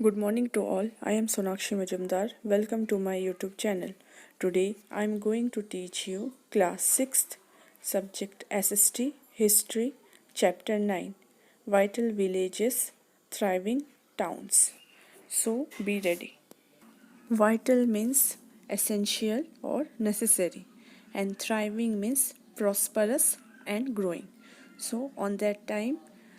Good morning to all. I am Sonakshi Majumdar. Welcome to my YouTube channel. Today I am going to teach you class 6th subject SST History chapter 9 Vital Villages Thriving Towns. So be ready. Vital means essential or necessary, and thriving means prosperous and growing. So, on that time,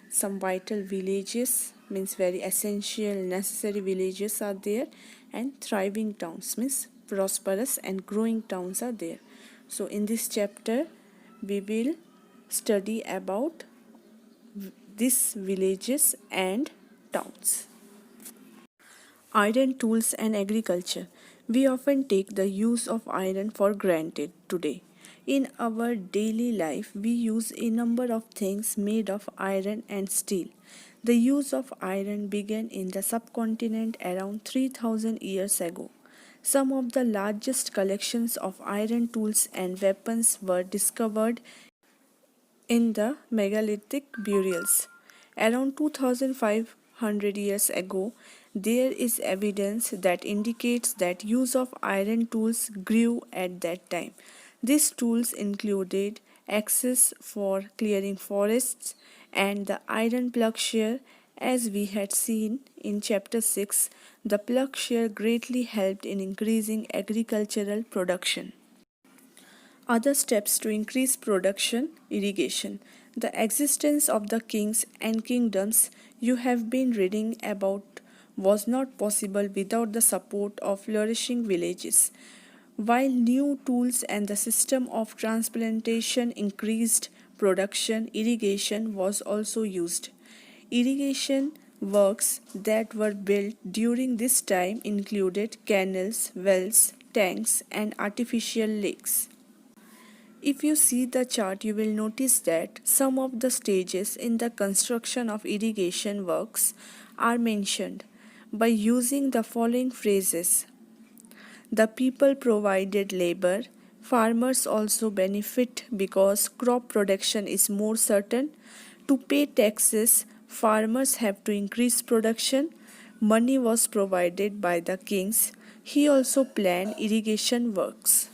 some vital villages means very essential, necessary villages are there, and thriving towns means prosperous and growing towns are there. So, in this chapter, we will study about these villages and towns. Iron tools and agriculture. We often take the use of iron for granted today. In our daily life, we use a number of things made of iron and steel. The use of iron began in the subcontinent around 3000 years ago. Some of the largest collections of iron tools and weapons were discovered in the megalithic burials. Around 2500 years ago, there is evidence that indicates that use of iron tools grew at that time. These tools included axes for clearing forests and the iron plowshare. As we had seen in chapter 6, the plowshare greatly helped in increasing agricultural production. Other steps to increase production, irrigation. The existence of the kings and kingdoms you have been reading about was not possible without the support of flourishing villages. While new tools and the system of transplantation increased production, irrigation was also used. Irrigation works that were built during this time included canals, wells, tanks, and artificial lakes. If you see the chart, you will notice that some of the stages in the construction of irrigation works are mentioned by using the following phrases. The people provided labor. Farmers also benefit because crop production is more certain. To pay taxes, farmers have to increase production. Money was provided by the kings. He also planned irrigation works.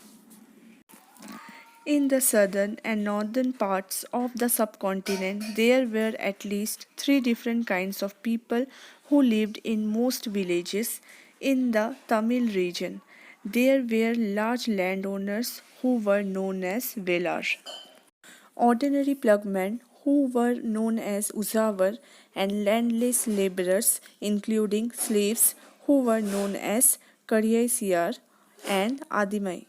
In the southern and northern parts of the subcontinent, there were at least three different kinds of people who lived in most villages in the Tamil region. There were large landowners who were known as velar, ordinary plugmen who were known as uzavar, and landless laborers, including slaves who were known as karyaisiyar and adimai.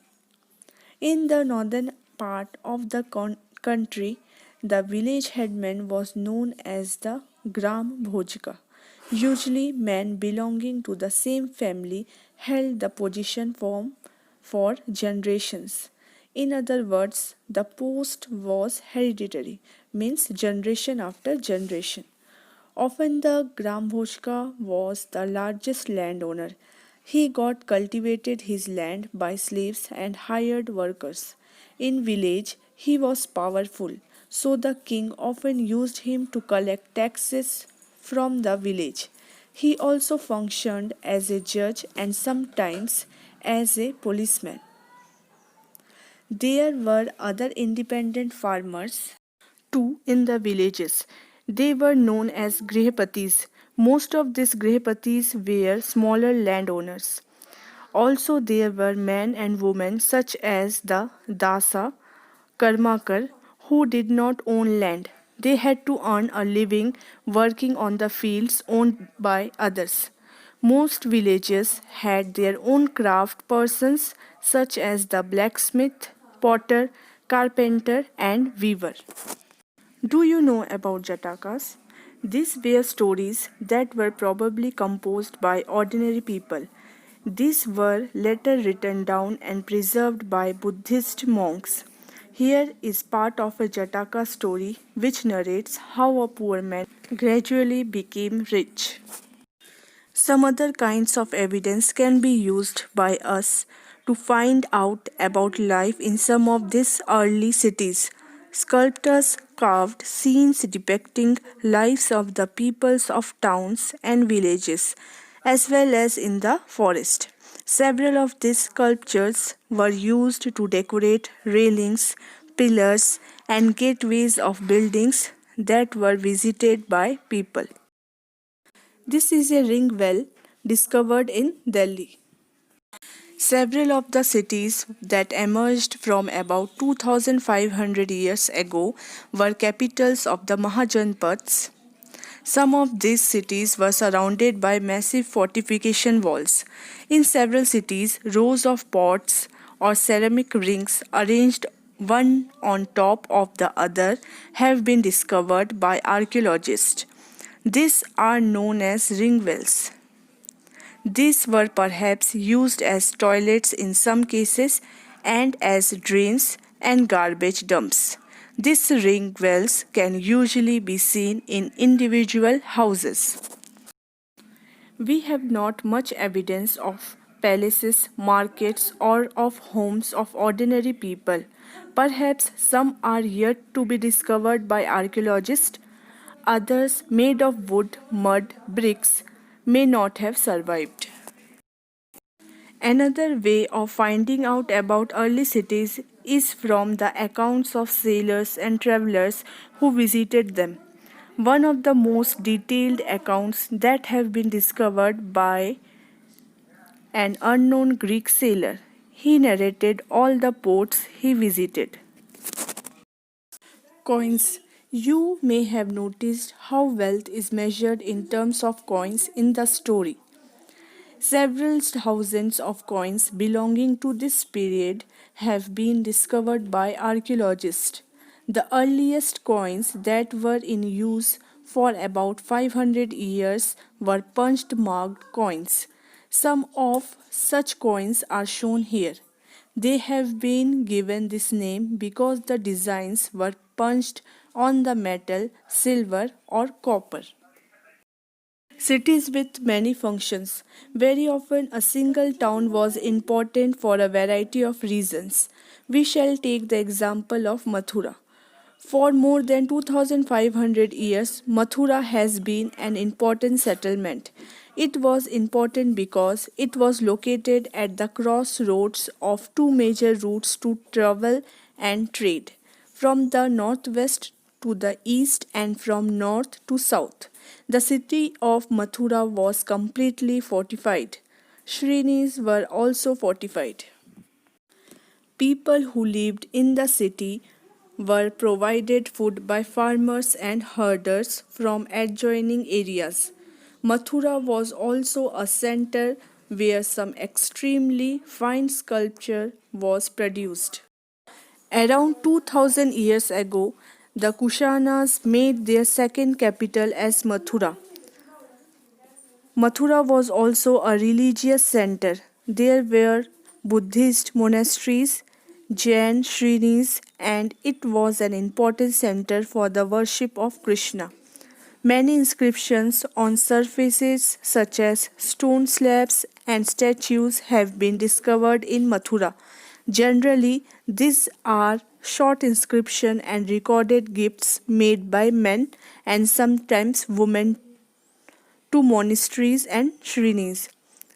In the northern part of the country, the village headman was known as the Gram Bhojika. Usually, men belonging to the same family held the position for generations. In other words, the post was hereditary, means generation after generation. Often the Grambhoshka was the largest landowner. He got cultivated his land by slaves and hired workers. In village, he was powerful, so the king often used him to collect taxes from the village. He also functioned as a judge and sometimes as a policeman. There were other independent farmers too in the villages. They were known as Grihapatis. Most of these Grihapatis were smaller landowners. Also, there were men and women such as the Dasa, Karmakar, who did not own land. They had to earn a living working on the fields owned by others. Most villages had their own craft persons such as the blacksmith, potter, carpenter, and weaver. Do you know about Jatakas? These were stories that were probably composed by ordinary people. These were later written down and preserved by Buddhist monks. Here is part of a Jataka story which narrates how a poor man gradually became rich. Some other kinds of evidence can be used by us to find out about life in some of these early cities. Sculptors carved scenes depicting lives of the peoples of towns and villages. as well as in the forest. Several of these sculptures were used to decorate railings, pillars, and gateways of buildings that were visited by people. This is a ring well discovered in Delhi. Several of the cities that emerged from about 2500 years ago were capitals of the Mahajanpads. Some of these cities were surrounded by massive fortification walls. In several cities, rows of pots or ceramic rings arranged one on top of the other have been discovered by archaeologists. These are known as ring wells. These were perhaps used as toilets in some cases and as drains and garbage dumps. These ring wells can usually be seen in individual houses. We have not much evidence of palaces, markets, or of homes of ordinary people. Perhaps some are yet to be discovered by archaeologists. Others, made of wood, mud, bricks, may not have survived. Another way of finding out about early cities is from the accounts of sailors and travelers who visited them. One of the most detailed accounts that have been discovered by an unknown Greek sailor. He narrated all the ports he visited. Coins. You may have noticed how wealth is measured in terms of coins in the story. Several thousands of coins belonging to this period have been discovered by archaeologists. The earliest coins that were in use for about 500 years were punched marked coins. Some of such coins are shown here. They have been given this name because the designs were punched on the metal, silver, or copper. Cities with many functions. Very often, a single town was important for a variety of reasons. We shall take the example of Mathura. For more than 2500 years, Mathura has been an important settlement. It was important because it was located at the crossroads of two major routes to travel and trade, from the northwest to the east and from north to south. The city of Mathura was completely fortified. Shrinis were also fortified. People who lived in the city were provided food by farmers and herders from adjoining areas. Mathura was also a center where some extremely fine sculpture was produced. Around 2000 years ago, the Kushanas made their second capital as Mathura. Mathura was also a religious center. There were Buddhist monasteries, Jain shrines, and it was an important center for the worship of Krishna. Many inscriptions on surfaces such as stone slabs and statues have been discovered in Mathura. Generally, these are short inscriptions and recorded gifts made by men and sometimes women to monasteries and shrinis.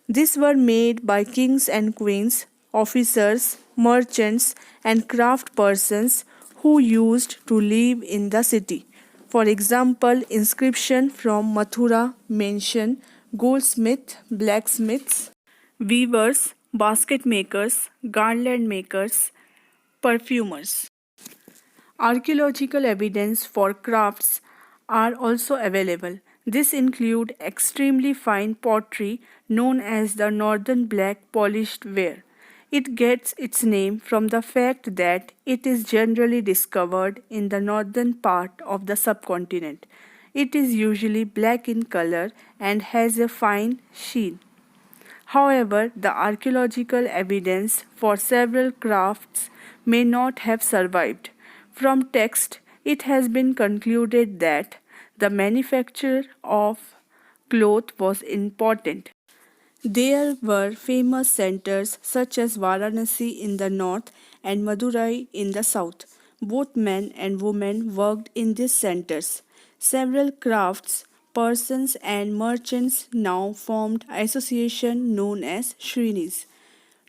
These were made by kings and queens, officers, merchants, and craft persons who used to live in the city. For example, inscription from Mathura mention goldsmith, blacksmiths, weavers, basket makers, garland makers, perfumers. Archaeological evidence for crafts are also available. This include extremely fine pottery known as the northern black polished ware. It gets its name from the fact that it is generally discovered in the northern part of the subcontinent. It is usually black in color and has a fine sheen. However, the archaeological evidence for several crafts may not have survived. From text, it has been concluded that the manufacture of cloth was important. There were famous centers such as Varanasi in the north and Madurai in the south. Both men and women worked in these centers. Several crafts, persons and merchants now formed association known as Shrinis.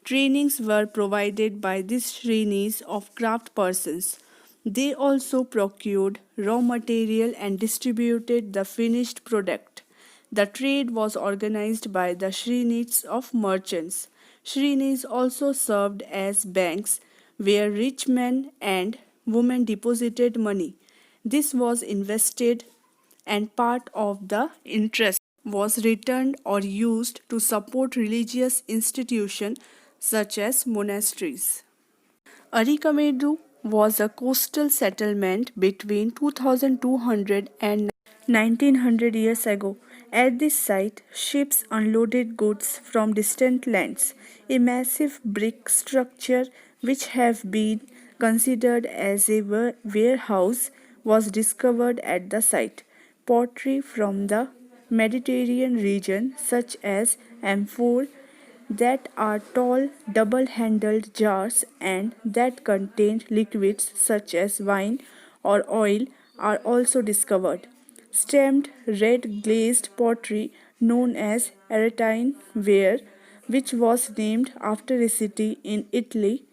Trainings were provided by these Shrinis of craft persons. They also procured raw material and distributed the finished product. The trade was organized by the Shrinis of merchants. Shrinis also served as banks where rich men and women deposited money. This was invested and part of the interest was returned or used to support religious institutions such as monasteries. Arikamedu was a coastal settlement between 2200 and 1900 years ago. At this site, ships unloaded goods from distant lands. A massive brick structure, which have been considered as a warehouse, was discovered at the site. Pottery from the Mediterranean region, such as amphor, that are tall double handled jars and that contain liquids such as wine or oil, are also discovered. Stamped red glazed pottery known as Aretine ware, which was named after a city in Italy,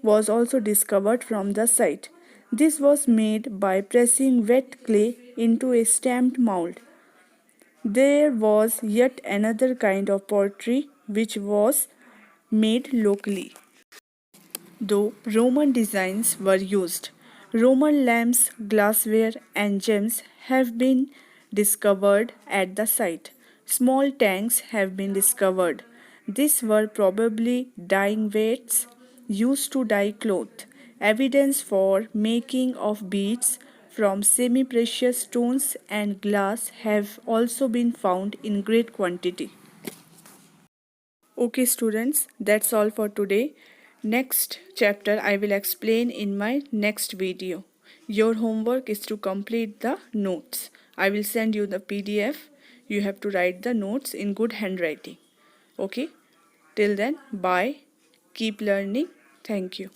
was also discovered from the site. This was made by pressing wet clay into a stamped mold. There was yet another kind of pottery which was made locally, though Roman designs were used. Roman lamps, glassware, and gems have been discovered at the site. Small tanks have been discovered. These were probably dyeing vats used to dye cloth. Evidence for making of beads from semi-precious stones and glass have also been found in great quantity. Okay, students, that's all for today. Next chapter I will explain in my next video. Your homework is to complete the notes. I will send you the PDF. You have to write the notes in good handwriting. Okay, till then, bye. Keep learning. Thank you.